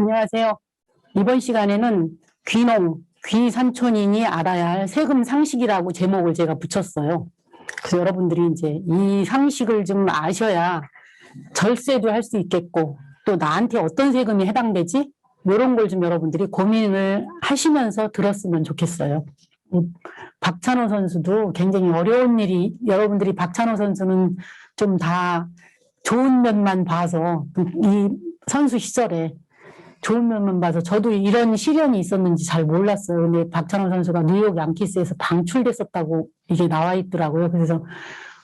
안녕하세요. 이번 시간에는 귀농, 귀산촌인이 알아야 할 세금 상식이라고 제목을 제가 붙였어요. 그래서 여러분들이 이제 이 상식을 좀 아셔야 절세도 할 수 있겠고, 또 나한테 어떤 세금이 해당되지? 이런 걸 좀 여러분들이 고민을 하시면서 들었으면 좋겠어요. 박찬호 선수도 굉장히 어려운 일이, 여러분들이 박찬호 선수는 좀 다 좋은 면만 봐서 이 선수 시절에 좋은 면만 봐서 저도 이런 시련이 있었는지 잘 몰랐어요. 근데 박찬호 선수가 뉴욕 양키스에서 방출됐었다고 이게 나와 있더라고요. 그래서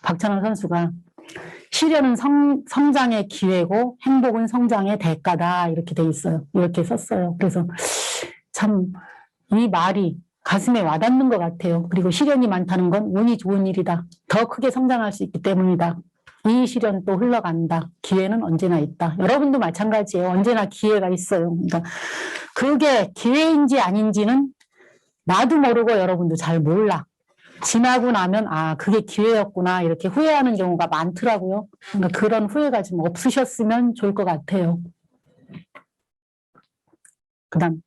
박찬호 선수가 시련은 성장의 기회고 행복은 성장의 대가다 이렇게 돼 있어요. 이렇게 썼어요. 그래서 참 이 말이 가슴에 와닿는 것 같아요. 그리고 시련이 많다는 건 운이 좋은 일이다. 더 크게 성장할 수 있기 때문이다. 이 시련 또 흘러간다. 기회는 언제나 있다. 여러분도 마찬가지예요. 언제나 기회가 있어요. 그러니까 그게 기회인지 아닌지는 나도 모르고 여러분도 잘 몰라. 지나고 나면 아 그게 기회였구나 이렇게 후회하는 경우가 많더라고요. 그러니까 그런 후회가 좀 없으셨으면 좋을 것 같아요. 그다음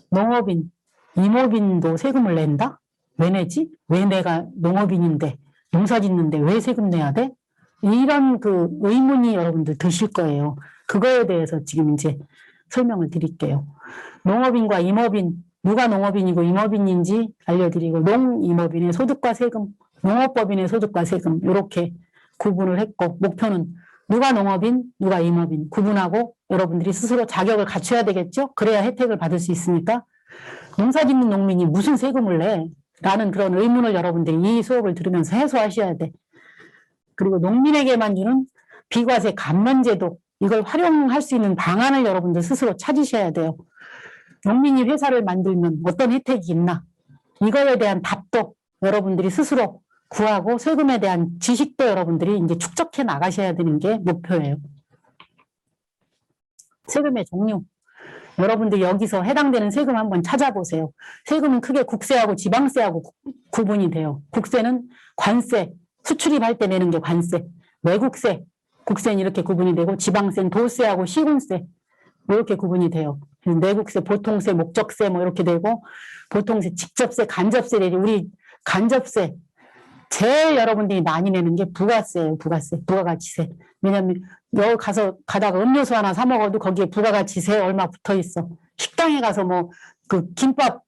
농업인, 임업인도 세금을 낸다? 왜 내지? 왜 내가 농업인인데 농사 짓는데 왜 세금 내야 돼? 이런 그 의문이 여러분들 드실 거예요. 그거에 대해서 지금 이제 설명을 드릴게요. 농업인과 임업인, 누가 농업인이고 임업인인지 알려드리고, 농임업인의 소득과 세금, 농업법인의 소득과 세금, 이렇게 구분을 했고, 목표는 누가 농업인, 누가 임업인 구분하고 여러분들이 스스로 자격을 갖춰야 되겠죠? 그래야 혜택을 받을 수 있으니까. 농사 짓는 농민이 무슨 세금을 내? 라는 그런 의문을 여러분들이 이 수업을 들으면서 해소하셔야 돼. 그리고 농민에게만 주는 비과세 감면제도, 이걸 활용할 수 있는 방안을 여러분들 스스로 찾으셔야 돼요. 농민이 회사를 만들면 어떤 혜택이 있나? 이거에 대한 답도 여러분들이 스스로 구하고 세금에 대한 지식도 여러분들이 이제 축적해 나가셔야 되는 게 목표예요. 세금의 종류. 여러분들 여기서 해당되는 세금 한번 찾아보세요. 세금은 크게 국세하고 지방세하고 구분이 돼요. 국세는 관세, 수출입할 때 내는 게 관세, 외국세, 국세는 이렇게 구분이 되고 지방세는 도세하고 시군세 이렇게 구분이 돼요. 내국세, 보통세, 목적세 뭐 이렇게 되고 보통세, 직접세, 간접세 내지 우리 간접세 제일 여러분들이 많이 내는 게 부가세예요. 부가세, 부가가치세. 왜냐하면 여기 가다가 음료수 하나 사 먹어도 거기에 부가가치세 얼마 붙어 있어. 식당에 가서 뭐 그 김밥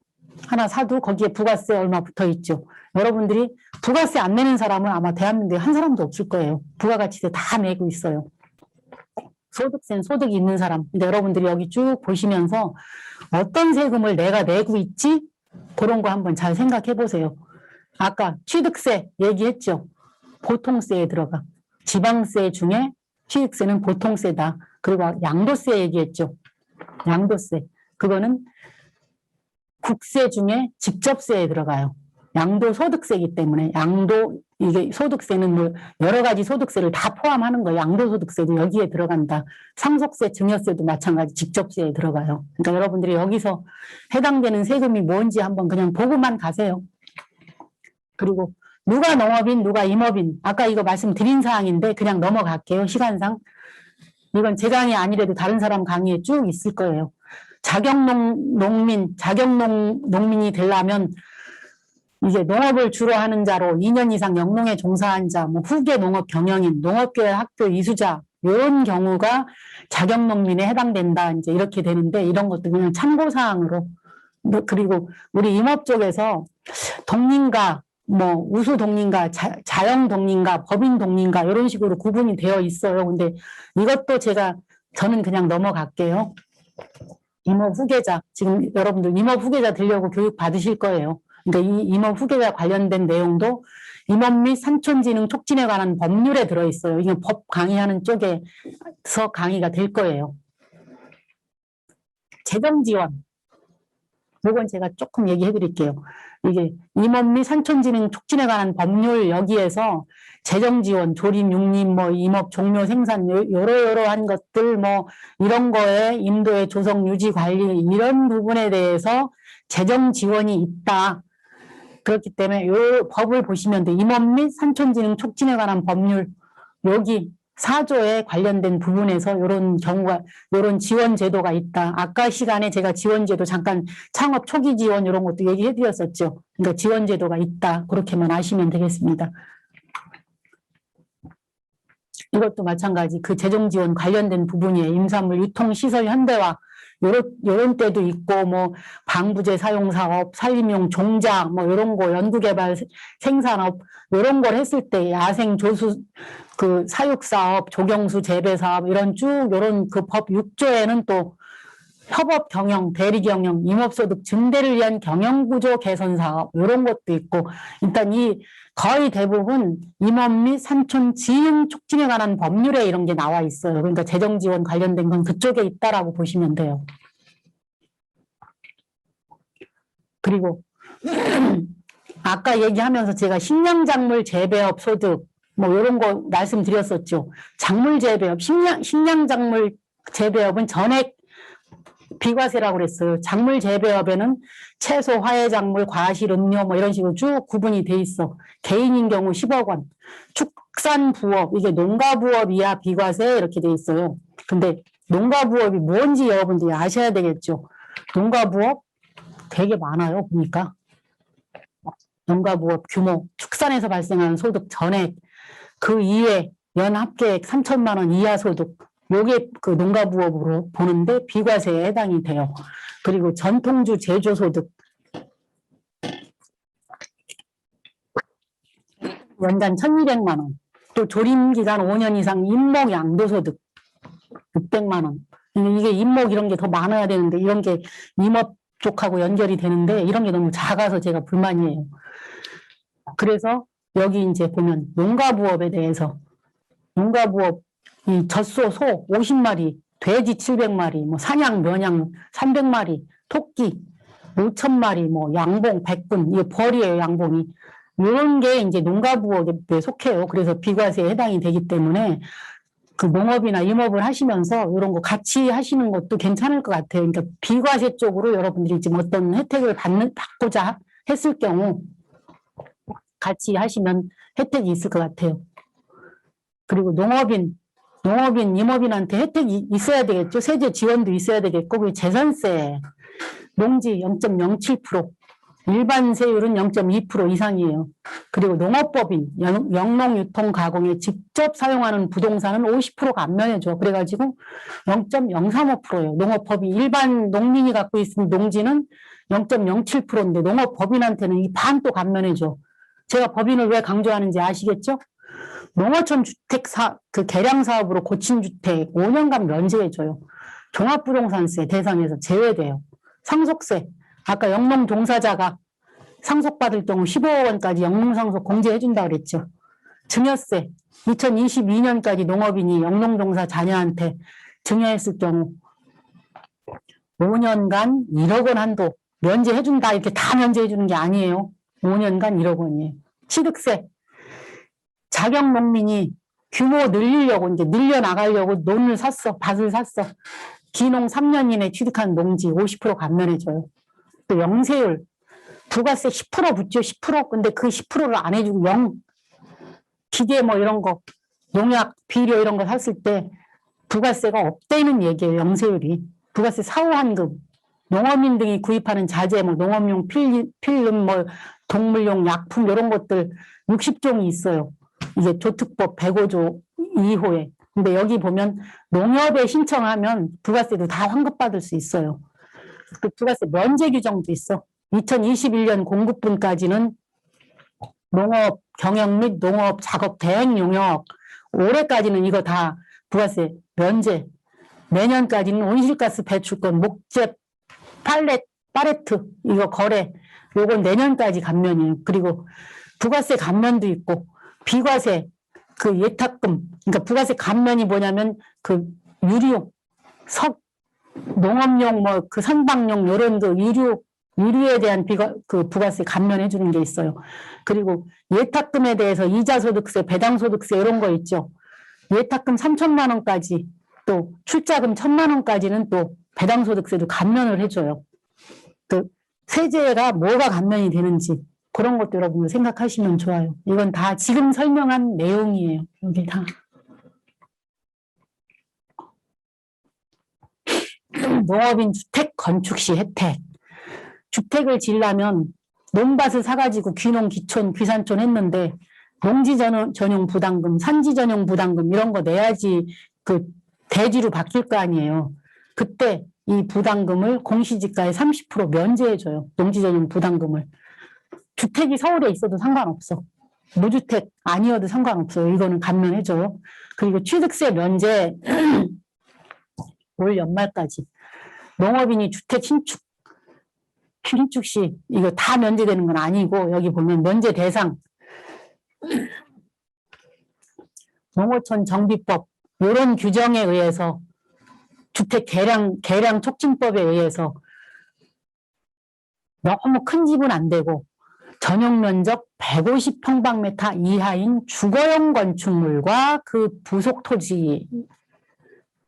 하나 사도 거기에 부가세 얼마 붙어 있죠. 여러분들이 부가세 안 내는 사람은 아마 대한민국에 한 사람도 없을 거예요. 부가가치세 다 내고 있어요. 소득세는 소득이 있는 사람. 근데 여러분들이 여기 쭉 보시면서 어떤 세금을 내가 내고 있지? 그런 거 한번 잘 생각해 보세요. 아까 취득세 얘기했죠. 보통세에 들어가. 지방세 중에 취득세는 보통세다. 그리고 양도세 얘기했죠. 양도세. 그거는 국세 중에 직접세에 들어가요. 양도소득세이기 때문에 이게 소득세는 뭐 여러 가지 소득세를 다 포함하는 거예요. 양도소득세도 여기에 들어간다. 상속세, 증여세도 마찬가지 직접세에 들어가요. 그러니까 여러분들이 여기서 해당되는 세금이 뭔지 한번 그냥 보고만 가세요. 그리고 누가 농업인, 누가 임업인. 아까 이거 말씀드린 사항인데 그냥 넘어갈게요. 시간상. 이건 제 강의 아니라도 다른 사람 강의에 쭉 있을 거예요. 자격농민이 되려면 이제 농업을 주로 하는 자로 2년 이상 영농에 종사한 자, 뭐 후계 농업 경영인, 농업계열 학교 이수자 이런 경우가 자격농민에 해당된다. 이제 이렇게 되는데 이런 것도 그냥 참고사항으로. 그리고 우리 임업 쪽에서 동린가, 뭐 우수 동린가, 자영 동린가, 법인 동린가 이런 식으로 구분이 되어 있어요. 근데 이것도 저는 그냥 넘어갈게요. 임업 후계자, 지금 여러분들 임업 후계자 되려고 교육 받으실 거예요. 그러니까 이 임업 후계자 관련된 내용도 임업 및 산촌진흥 촉진에 관한 법률에 들어있어요. 이게 법 강의하는 쪽에서 강의가 될 거예요. 재정지원. 이건 제가 조금 얘기해 드릴게요. 이게 임업 및 산촌진흥 촉진에 관한 법률 여기에서 재정지원, 조림, 육림, 뭐 임업 종료 생산 여러한 것들 뭐 이런 거에 인도의 조성, 유지, 관리 이런 부분에 대해서 재정지원이 있다. 그렇기 때문에 이 법을 보시면 돼. 임업 및 산촌진흥 촉진에 관한 법률 여기 4조에 관련된 부분에서 이런 경우가, 이런 지원 제도가 있다. 아까 시간에 제가 지원 제도 잠깐 창업 초기 지원 이런 것도 얘기해 드렸었죠. 그러니까 지원 제도가 있다. 그렇게만 아시면 되겠습니다. 이것도 마찬가지 그 재정 지원 관련된 부분이에요. 임산물 유통시설 현대화 요런 때도 있고, 뭐 방부제 사용 사업, 산림용 종작 뭐 이런 거 연구개발 생산업 이런 걸 했을 때 야생 조수 그 사육 사업, 조경수 재배 사업 이런 쭉 이런 그 법 6조에는 또 협업 경영, 대리 경영, 임업소득 증대를 위한 경영구조 개선 사업 이런 것도 있고, 일단 이 거의 대부분 임업 및 산촌 지능 촉진에 관한 법률에 이런 게 나와 있어요. 그러니까 재정 지원 관련된 건 그쪽에 있다라고 보시면 돼요. 그리고 아까 얘기하면서 제가 식량작물 재배업 소득 뭐 이런 거 말씀드렸었죠. 작물 재배업, 식량작물 재배업은 전액 비과세라고 그랬어요. 작물 재배업에는 채소, 화훼작물, 과실, 음료 뭐 이런 식으로 쭉 구분이 돼 있어. 개인인 경우 10억 원, 축산부업, 이게 농가부업 이하 비과세 이렇게 돼 있어요. 근데 농가부업이 뭔지 여러분들이 아셔야 되겠죠. 농가부업 되게 많아요, 보니까. 농가부업 규모, 축산에서 발생하는 소득 전액, 그 이외 연합계획 3천만 원 이하 소득, 요게 그 농가부업으로 보는데 비과세에 해당이 돼요. 그리고 전통주 제조소득, 연간 1,200만 원. 또 조림기간 5년 이상 임목 양도소득 600만 원. 이게 임목 이런 게 더 많아야 되는데, 이런 게 임업 쪽하고 연결이 되는데 이런 게 너무 작아서 제가 불만이에요. 그래서 여기 이제 보면 농가부업에 대해서, 농가부업 이 젖소 소 50마리, 돼지 700마리, 뭐 사냥 면양 300마리, 토끼 5,000마리, 뭐 양봉 100군, 이게 벌이에요, 양봉이. 이런 게 이제 농가부업에 속해요. 그래서 비과세에 해당이 되기 때문에 그 농업이나 임업을 하시면서 이런 거 같이 하시는 것도 괜찮을 것 같아요. 그러니까 비과세 쪽으로 여러분들이 지금 어떤 혜택을 받고자 했을 경우 같이 하시면 혜택이 있을 것 같아요. 그리고 농업인, 임업인한테 혜택이 있어야 되겠죠. 세제 지원도 있어야 되겠고, 그리고 재산세, 농지 0.07%, 일반 세율은 0.2% 이상이에요. 그리고 농업법인, 영농유통가공에 직접 사용하는 부동산은 50%가 안 면해줘. 그래가지고 0.035%예요. 농업법인, 일반 농민이 갖고 있는 농지는 0.07%인데 농업법인한테는 이 반 또 감면해줘. 제가 법인을 왜 강조하는지 아시겠죠? 농어촌 주택 그 개량 사업으로 고친 주택 5년간 면제해줘요. 종합부동산세 대상에서 제외돼요. 상속세, 아까 영농 종사자가 상속받을 경우 15억 원까지 영농상속 공제해준다 그랬죠. 증여세, 2022년까지 농업인이 영농종사 자녀한테 증여했을 경우 5년간 1억 원 한도 면제해준다, 이렇게 다 면제해주는 게 아니에요. 5년간 1억 원이에요. 취득세, 자격 농민이 규모 늘리려고, 이제 늘려나가려고 논을 샀어, 밭을 샀어. 기농 3년 이내 취득한 농지 50% 감면해줘요. 또 영세율, 부가세 10% 붙죠, 10%. 근데 그 10%를 안 해주고 기계 뭐 이런 거, 농약, 비료 이런 거 샀을 때 부가세가 없다는 얘기예요, 영세율이. 부가세 사후환급, 농어민 등이 구입하는 자재, 뭐 농업용 필름, 뭐 동물용 약품 이런 것들 60종이 있어요. 이게 조특법 105조 2호에. 근데 여기 보면 농협에 신청하면 부가세도 다 환급받을 수 있어요. 그 부가세 면제 규정도 있어. 2021년 공급분까지는 농업 경영 및 농업 작업 대행 용역, 올해까지는 이거 다 부가세 면제, 내년까지는 온실가스 배출권, 목재, 팔레트 이거 거래, 요건 내년까지 감면이에요. 그리고 부가세 감면도 있고, 비과세 그 예탁금, 그러니까 부가세 감면이 뭐냐면 그 유류, 농업용 뭐 그 선박용 이런 그 유류에 대한 그 부가세 감면해 주는 게 있어요. 그리고 예탁금에 대해서 이자소득세, 배당소득세 이런 거 있죠. 예탁금 3천만 원까지, 또 출자금 1,000만 원까지는 또 배당소득세도 감면을 해줘요. 그 세제가 뭐가 감면이 되는지 그런 것도 여러분 생각하시면 좋아요. 이건 다 지금 설명한 내용이에요. 여기 다. 농업인 주택 건축 시 혜택. 주택을 지으려면 논밭을 사가지고 귀농, 귀촌, 귀산촌 했는데 농지 전용 부담금, 산지 전용 부담금 이런 거 내야지 그 대지로 바뀔 거 아니에요. 그때 이 부담금을 공시지가의 30% 면제해줘요. 농지 전용 부담금을. 주택이 서울에 있어도 상관없어. 무주택 아니어도 상관없어요. 이거는 감면해줘요. 그리고 취득세 면제 올 연말까지. 농업인이 주택 신축 시 이거 다 면제되는 건 아니고 여기 보면 면제 대상 농어촌 정비법 이런 규정에 의해서 주택 개량 촉진법에 의해서 너무 큰 집은 안 되고 전용 면적 150평방미터 이하인 주거용 건축물과 그 부속 토지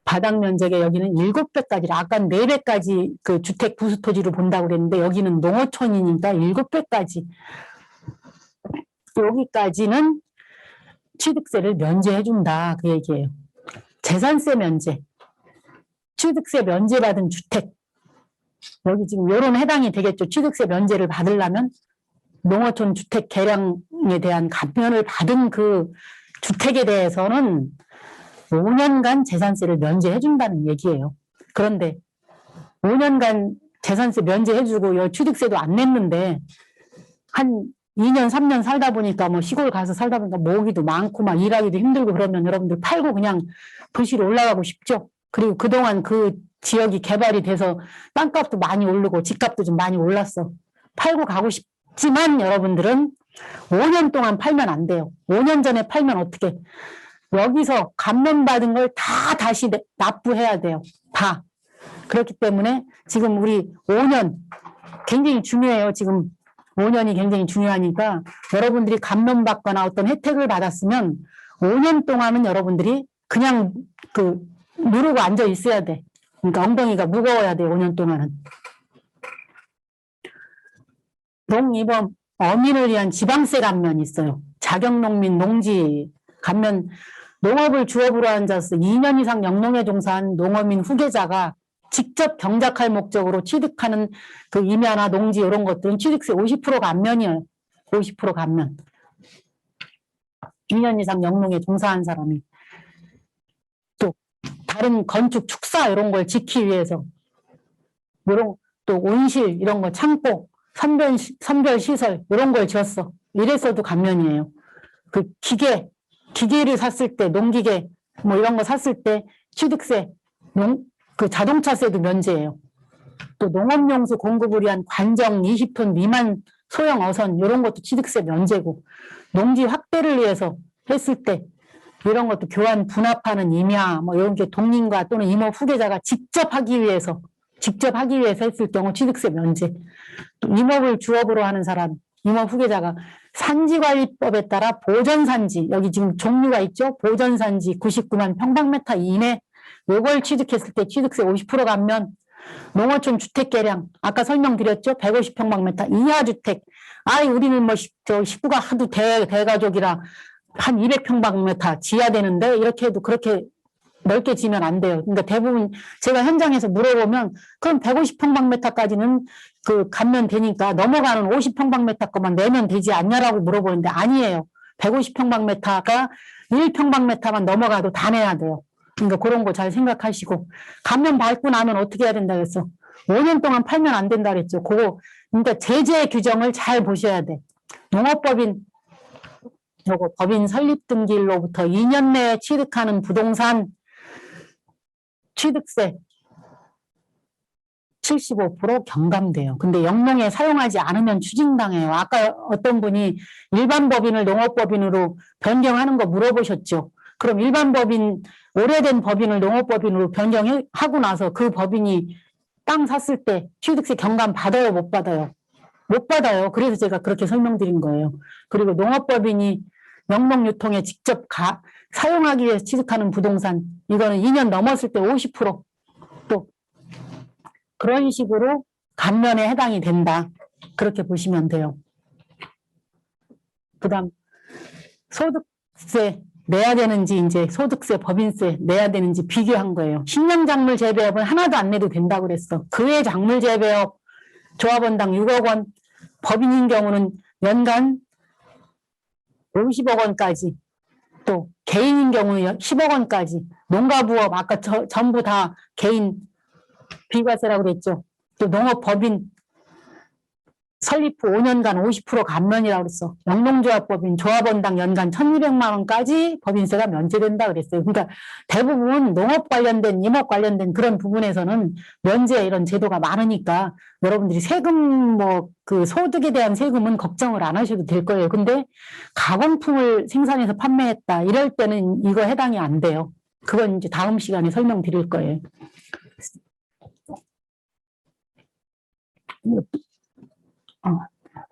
바닥 면적에 여기는 7배까지, 아까 4배까지 그 주택 부수 토지로 본다고 그랬는데 여기는 농어촌이니까 7배까지. 여기까지는 취득세를 면제해준다. 그 얘기예요. 재산세 면제. 취득세 면제받은 주택. 여기 지금 이런 해당이 되겠죠. 취득세 면제를 받으려면 농어촌 주택 개량에 대한 감면을 받은 그 주택에 대해서는 5년간 재산세를 면제해준다는 얘기예요. 그런데 5년간 재산세 면제해주고 취득세도 안 냈는데 한 2년, 3년 살다 보니까 뭐 시골 가서 살다 보니까 모기도 많고 막 일하기도 힘들고 그러면 여러분들 팔고 그냥 도시로 올라가고 싶죠. 그리고 그동안 그 지역이 개발이 돼서 땅값도 많이 오르고 집값도 좀 많이 올랐어. 팔고 가고 싶지만 여러분들은 5년 동안 팔면 안 돼요. 5년 전에 팔면 어떻게? 여기서 감면받은 걸 다 다시 납부해야 돼요. 다. 그렇기 때문에 지금 우리 5년 굉장히 중요해요. 지금 5년이 굉장히 중요하니까 여러분들이 감면받거나 어떤 혜택을 받았으면 5년 동안은 여러분들이 그냥 누르고 앉아 있어야 돼. 그러니까 엉덩이가 무거워야 돼. 5년 동안은. 농임업 어민을 위한 지방세 감면이 있어요. 자격농민 농지 감면. 농업을 주업으로 한 자로서 2년 이상 영농에 종사한 농어민 후계자가 직접 경작할 목적으로 취득하는 그 임야나 농지 이런 것들은 취득세 50% 감면이에요. 50% 감면. 2년 이상 영농에 종사한 사람이. 또 다른 건축, 축사 이런 걸 짓기 위해서 또 온실 이런 거 창고, 선별 시설 이런 걸 지었어. 이래서도 감면이에요. 그 기계를 샀을 때, 농기계, 뭐 이런 거 샀을 때 취득세, 그 자동차세도 면제예요. 또 농업용수 공급을 위한 관정 20톤 미만 소형 어선, 이런 것도 취득세 면제고, 농지 확대를 위해서 했을 때, 이런 것도 교환 분합하는 임야, 뭐 이런 게 동인가 또는 임업 후계자가 직접 하기 위해서 했을 경우 취득세 면제. 또 임업을 주업으로 하는 사람, 임업 후계자가 산지관리법에 따라 보전산지, 여기 지금 종류가 있죠? 보전산지 99만 평방미터 이내, 요걸 취득했을 때 취득세 50% 감면, 농어촌 주택개량, 아까 설명드렸죠? 150평방미터 이하 주택. 우리는 뭐, 식구가 하도 대가족이라 한 200평방미터 지어야 되는데, 이렇게 해도 그렇게 넓게 지면 안 돼요. 그러니까 대부분 제가 현장에서 물어보면 그럼 150평방미터까지는 그 감면되니까 넘어가는 50평방미터 것만 내면 되지 않냐라고 물어보는데 아니에요. 150평방미터가 1평방미터만 넘어가도 다 내야 돼요. 그러니까 그런 거 잘 생각하시고 감면 받고 나면 어떻게 해야 된다 그랬어? 5년 동안 팔면 안 된다 그랬죠. 그러니까 제재 규정을 잘 보셔야 돼. 농업법인 요거 법인 설립 등기일로부터 2년 내에 취득하는 부동산 취득세 75% 경감돼요. 근데 영농에 사용하지 않으면 추징당해요. 아까 어떤 분이 일반 법인을 농업법인으로 변경하는 거 물어보셨죠. 그럼 일반 법인, 오래된 법인을 농업법인으로 변경하고 나서 그 법인이 땅 샀을 때 취득세 경감 받아요, 못 받아요? 못 받아요. 그래서 제가 그렇게 설명드린 거예요. 그리고 농업법인이 영농유통에 직접 사용하기 위해서 취득하는 부동산, 이거는 2년 넘었을 때 50%, 또 그런 식으로 감면에 해당이 된다. 그렇게 보시면 돼요. 그 다음 소득세 내야 되는지 이제 소득세, 법인세 내야 되는지 비교한 거예요. 식량작물 재배업은 하나도 안 내도 된다고 그랬어. 그 외 작물 재배업 조합원당 6억 원, 법인인 경우는 연간 50억 원까지, 또 개인인 경우는 10억 원까지, 농가부업 아까 전부 다 개인 비과세라고 그랬죠. 또 농업법인 설립 후 5년간 50% 감면이라고 그랬어. 영농조합법인 조합원당 연간 1,200만 원까지 법인세가 면제된다 그랬어요. 그러니까 대부분 농업 관련된, 임업 관련된 그런 부분에서는 면제 이런 제도가 많으니까 여러분들이 세금 뭐 그 소득에 대한 세금은 걱정을 안 하셔도 될 거예요. 근데 가공품을 생산해서 판매했다 이럴 때는 이거 해당이 안 돼요. 그건 이제 다음 시간에 설명드릴 거예요.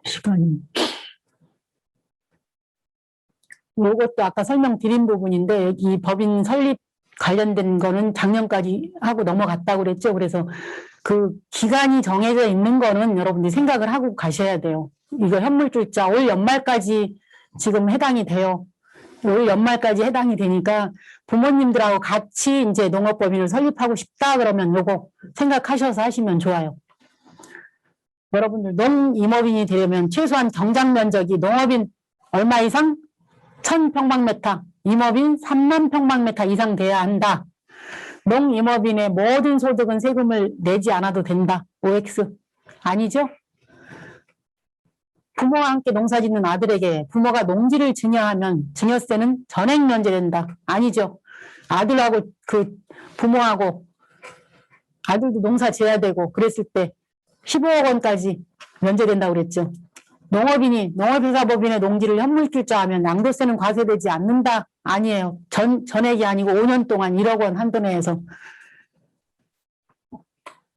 시간이. 이것도 아까 설명드린 부분인데 이 법인 설립 관련된 거는 작년까지 하고 넘어갔다고 그랬죠. 그래서 그 기간이 정해져 있는 거는 여러분들이 생각을 하고 가셔야 돼요. 이거 현물출자 올 연말까지 지금 해당이 돼요. 올 연말까지 해당이 되니까 부모님들하고 같이 이제 농업법인을 설립하고 싶다 그러면 요거 생각하셔서 하시면 좋아요. 여러분들 농임업인이 되려면 최소한 경작 면적이 농업인 얼마 이상? 1,000평방미터, 임업인 3만 평방미터 이상 돼야 한다. 농임업인의 모든 소득은 세금을 내지 않아도 된다. OX. 아니죠? 부모와 함께 농사짓는 아들에게 부모가 농지를 증여하면 증여세는 전액 면제된다. 아니죠? 아들하고 그 부모하고 아들도 농사 지어야 되고 그랬을 때 15억 원까지 면제된다고 그랬죠. 농업인이 농업회사법인의 농지를 현물출자하면 양도세는 과세되지 않는다. 아니에요. 전액이 아니고 5년 동안 1억 원 한도 내에서